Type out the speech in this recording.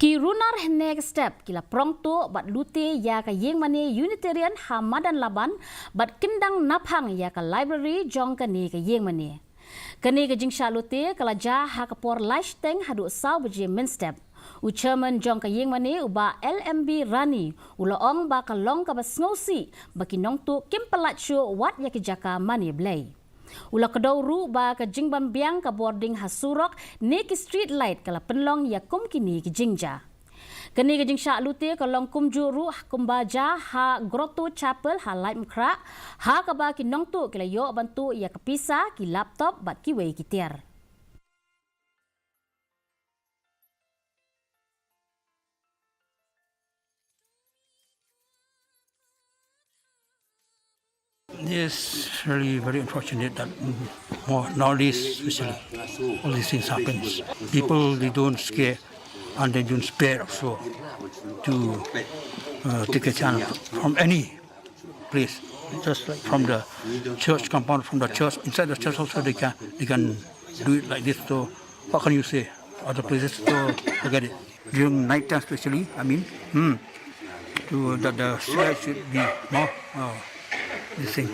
Ki runar next step kila Prong tu bat lute ya ka Ïingmane Unitarian ha Madan Laban bat kendang naphang ya ka library jong ka ni ka Ïingmane. Kani ka jing sha lute kala ja ha ka por life teng hadu saw beje main step. U chairman jong ka Ïingmane uba LMB Rani ulaong ba ka long ka basngosi baki Nongtuh kim palachu wat ya ki jaka mani blay. Ula kedau ru ba ka jing bambiang ka boarding hasurok ne ki street light kala penlong ya kum kini ki jingja. Kini ka jing sya lute ka long kum juru kumbaja ha grotto chapel ha light mkra ha ka ba ki Nongtuh kila yo bantu ya kapisa ki laptop bat ki wei ki tiar. It's really very unfortunate that more nowadays, especially, all these things happen. People, they don't scare and they don't spare also to take a chance from any place. Just like from the church compound, from the church, inside the church also they can do it like this. So what can you say? Other places, so forget it. During night time especially, I mean, that the sky should be more this thing.